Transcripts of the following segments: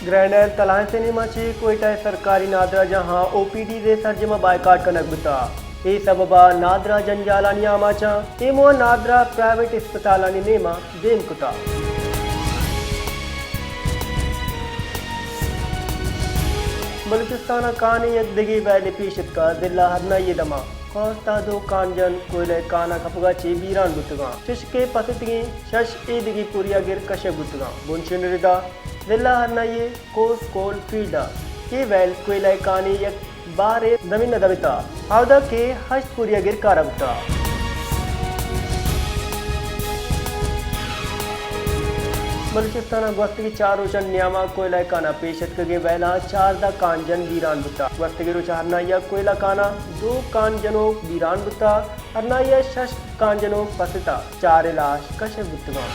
ग्रैंडल तलाह सिनेमाची कोयटा सरकारी नादरा जहां ओपीडी दे सर्जमा बायकाट कनक बुता ए सबबा नादरा जंजालानी आमाचा एमो नादरा प्राइवेट अस्पतालानी नेमा देम कुता बलूचिस्तान काने यदगी वैली पीशत का दिल्ला हरना ये दमा कोस्ता दो कांजन कोयले काना कपगा चे बीरान बुतगा शिशके पसतगी शश एदगी पुरिया गिर कशे बुतगा बुनशिन रिदा दिल्ला हरना ये कोस कोल फील्डा के वैल कोयले काने यक बारे जमीन दबिता आवदा के हश पुरिया गिर कारबता बलूचिस्तान वस्तगी चार रोचन नियामा कोयला काना पेशत के वैला चार दा कांजन बीरान बुता वस्तगी रोचा हरनाया कोयला काना दो कांजनों बीरान बुता हरनाया शश कांजनों पसता चार लाश कशे बुतवा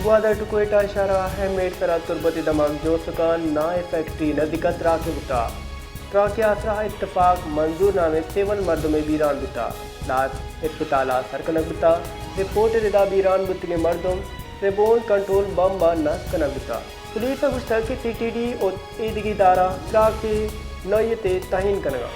ग्वादर टू कोयटा इशारा है मेट करा तुरबती दमाग जो सकान ना फैक्ट्री नदिकत राके बुता ट्राके आसरा इत्तफाक मंजूर नामे सेवन मर्दों में बीरान बुता लात अस्पताल सरकनक बुता रिपोर्ट रिदा बीरान बुत के मर्दों रिबोन कंट्रोल बम बा नस कनक बुता पुलिस गुस्ता की सीटीडी और ईदगी दारा ट्राके नयते तहीन कनगा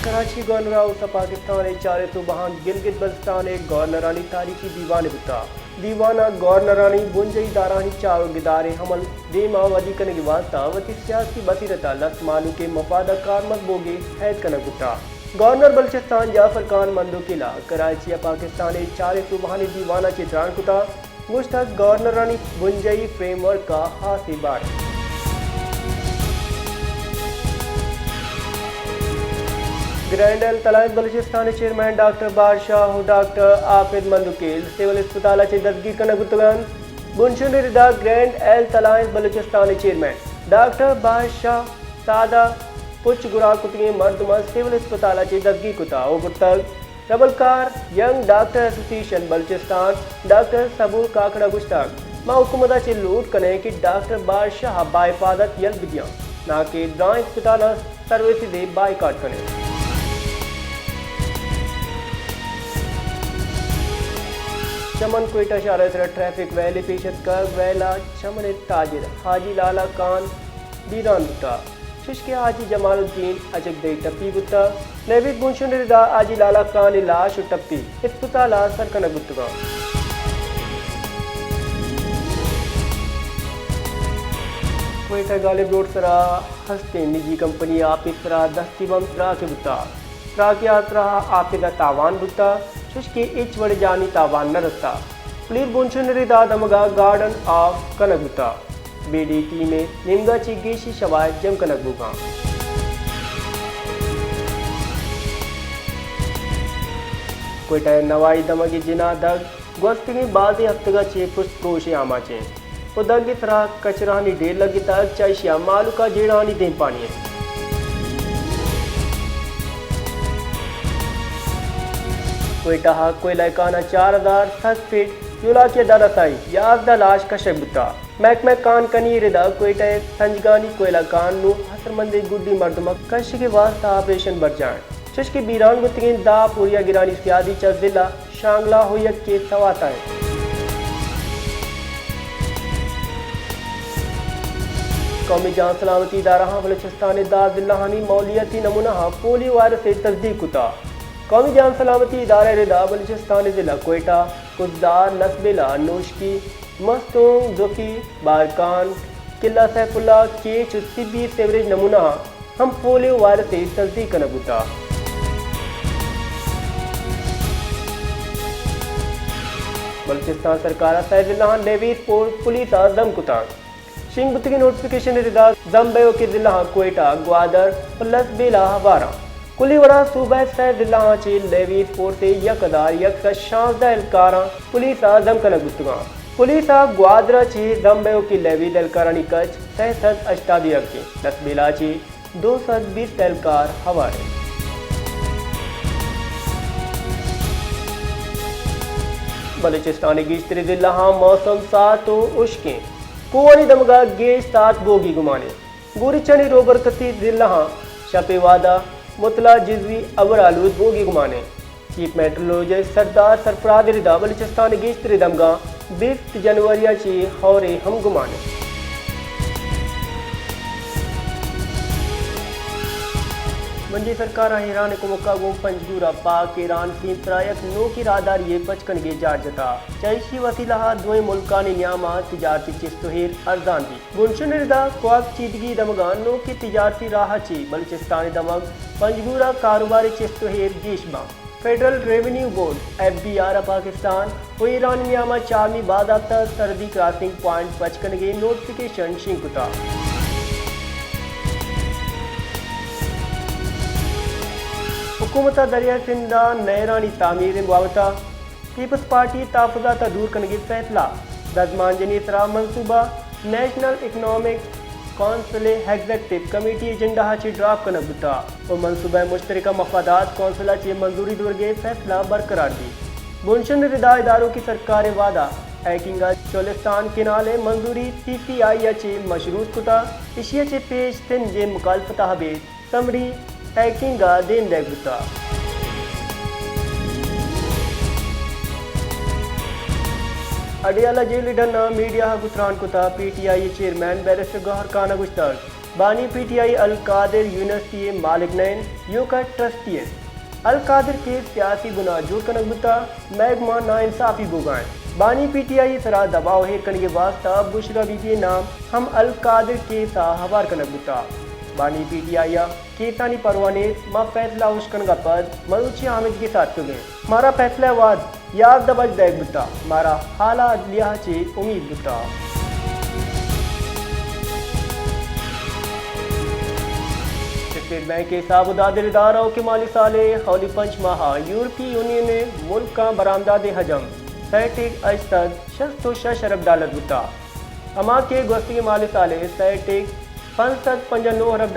कराची गवर्नर हाउस पाकिस्तान चारे तो वहाँ गिलगित बल्तिस्तान एक गवर्नरानी तारीखी दीवान बुता दीवाना गवर्नरानी बुंजई दारानी चाव गिदारे हमल देमा वदी कने की वास्ता वती सियासी बसीरता लस मालू के मफादा कारमत बोगे हैद कनक बुता गवर्नर बलूचिस्तान जाफर खान मंदो किला कराची पाकिस्तान चारे तो वहाँ दीवाना चित्रान कुता मुश्तक गवर्नरानी बुंजई फ्रेमवर्क का हासी बार ग्रैंडल तलाश बलूचिस्तान चेयरमैन डॉक्टर बादशाह डॉक्टर आफिद मंदुकेल सिविल अस्पताल ददगी कनगुतगन बुनशुन रिदा ग्रैंड एल तलाश बलूचिस्तान चेयरमैन डॉक्टर बादशाह सादा पुच गुरा कुतिये मर्दमा सिविल अस्पताल ददगी कुता ओगुतल रबलकार young doctor association Balochistan doctor Sabur काकड़ा गुश्ताक माँ हुकूमत चे लूट कने कि डॉक्टर बादशाह बाइफादत यल बिदिया ना कि ड्रा अस्पताल सर्विस दे बाइकाट कने चमन कोयटा शारा ट्रैफिक वैली पेशत का वैला चमन ताजिर हाजी लाला खान बीरान बुता शुष्के हाजी जमालुद्दीन अजक दे टप्पी बुता नवीद बुनशुन रिदा हाजी लाला खान लाश टप्पी अस्पताल सरकन बुतगा कोयटा गालिब रोड सरा हस्ते निजी कंपनी आपिस सरा दस्ती बम सरा के बुता सरा के आसरा आपिदा तावान बुता शुष्के इच वड़ जानी तावान न रस्ता पुलिस बुनशुन रिदा दमगा गार्डन ऑफ कनकबुता बीडीटी में निमगा चिगेशी शवाय जम कनकबुगा कोयटा नवाई दमगी जिना दग गोस्ती बाजी हफ्तगा चे पुष्पोशे आमाचे वो दगी तरह कचरानी ढेर लगी तक चाइशिया मालू का जेड़ानी दे पानी है कोयटा कोयला काना 4060 फीट युला के दरसाई याजदा लाश कशक बुता महकमे कान कनी रिदा कोयटा संजगानी कोयला कान नु हसरमंदी गुड्डी मर्दमा कश के वास्ता ऑपरेशन बर जाए शश की बीरान गुतगिन दा पुरिया गिरानी सियादी चस जिला शांगला होयत के सवाता है कौमी जान सलामती इदारा बलूचिस्तान दार जिलाहानी मौलियती नमूना पोलियो वायरस से तस्दीक कुता कौमी जान सलामती इदारा रिदा बलूचिस्तान जिला कोयटा कुजदार नस्बिला नोशकी मस्तूंग जोकी बारकान किला सैफुल्ला के चुस्तीबी सेवरेज नमूना हम पोलियो वायरस से तस्दीक कनबुता बलूचिस्तान सरकार जिला नेवीर पुलिस दम कुता शिंग बुत की नोटिफिकेशन रिदा जम्बे के जिला कोयटा ग्वादर प्लस बेला हवारा कुलीवड़ा सूबह सह जिला चे लेवी फोर से यकदार यक शानदा एलकारा पुलिस दम कनक गुत्तगा पुलिस ग्वादरा चे जम्बे की लेवी दलकारानी कच सह अष्टादी के 10 बेला चे 220 एलकार हवारे बलूचिस्तान गिश्तरी जिला मौसम सात तो उश्के कुआनी दमगा गेश सात बोगी गुमाने गुरी चनी रोबर कती जिला शपे वादा मुतला जिजवी अबर आलूद बोगी गुमाने चीफ मेट्रोलॉजिस्ट सरदार सरफराज रिदा बलूचिस्तान गेश्त रिदमगा 20 जनवरी हौरे हम गुमाने मंजी सरकार ईरान को मुकागो पंजगूरा पाक ईरान सीम तरायक नो की रादारी पचकन गे जार जता चैशी वसीला दुए मुल्कानी न्यामा तिजारती चिस्तोहेर अर्जान भी गुनशन रिदा क्वाक चीदगी दमगान नो की तिजारती राह ची बलूचिस्तानी दमग पंजगूरा कारोबारी चिस्तोहेर गेशमा federal revenue board FBR Pakistan वो ईरान न्यामा चारमी बादाता सरदी क्रॉसिंग पॉइंट पचकन गे नोटिफिकेशन शिंकुता हुकूमत दरिया सिंधा नहरानी तामीर मुआवता पीपल्स पार्टी ताफुजात दूर करने फैसला दजमानजनी सरा मनसूबा national economic council executive committee agenda चे ड्राफ्ट करना बुता और मनसूबा मुश्तरका मफादात कौंसिला चे मंजूरी दुर्गे फैसला बरकरार दी बुनशन रिदा इदारों की सरकार वादा हैकिंगा चोलिस्तान के नाले मंजूरी CCI चे मशरूत कुता इशिया चे पेश तिन जे मुखालफता हबे समरी हैकिंगा देन देगुता अडियाला जेल डना मीडिया गुतरान कुता PTI chairman barrister Gohar Khan गुश्तर बानी PTI अल कादिर यूनिवर्सिटी मालिक नैन यू का ट्रस्टी अल कादिर के सियासी गुना जुड़ कर नगुता महकमा नाइंसाफी बुगाएं बानी PTI सरा दबाव हेर करने के वास्ता बुशरा बीबी नाम हम अल कादिर के सा हवार कर नगुता बानी PTI केसानी परवाने मा फैसला उश्कन का पद मलूची हामिद के साथ तो गए मारा फैसला वाद याद दबज देख बुता मारा हाला अदलिया चे उम्मीद बुता स्टेट बैंक के साबुदादिर इदारों के माली साले हौली पंच माह यूरोपीय यूनियन ने मुल्क का बरामदाद हजम सैटिक अजतद $6 अरब बुता अमा के गोस्ती माली साले सैटिक $5.95 अरब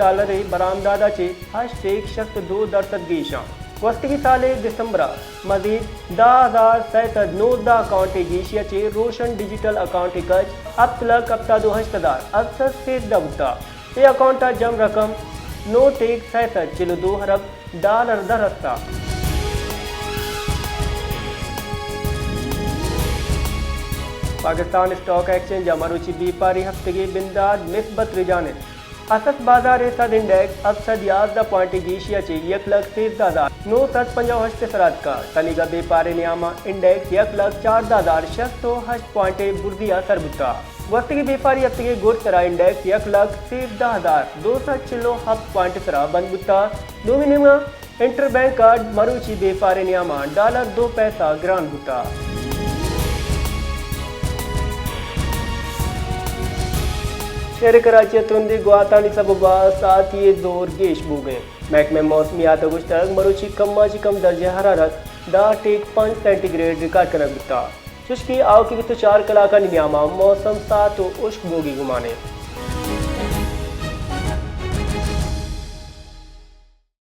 बरामदादा चे #62 गीशा वस्ती साले दिसंबर मजीद 10,709 अकाउंट गीशिया चे रोशन डिजिटल अकाउंट कच अब तलक अपता 2000 अक्सर से दबता ये अकाउंट जम रकम $9.62 अरब दरस्ता पाकिस्तान स्टॉक एक्सचेंज मरुची बीपारी हफ्ते की बिंदाद मिसबत रिजाने असद बाजार सद इंडेक्स अब सद 11 पॉइंट गीशिया चे 1,13,950 सराद का तनिगा बेपारे नियामा इंडेक्स 1,04,608 पॉइंट बुर्दिया सरबुता वस्ती की बेपारी हफ्ते के गुड़ सरा इंडेक्स 1,13,206 पॉइंट सरा बंदबुता दो मिनिमा इंटरबैंक कार्ड मरुची बेपारे नियामा $2 ग्रान बुता शहर कराची तुंदी गुआतानी सबबा साथ ये दौर गेश बूगे महकमे मौसमियात गुश्तक मरुची कम दर्जे हरारत 5 सेंटीग्रेड रिकॉर्ड करना बिता शुष्की आओ की 4 कला का नियामा मौसम सात उश्क बोगी गुमाने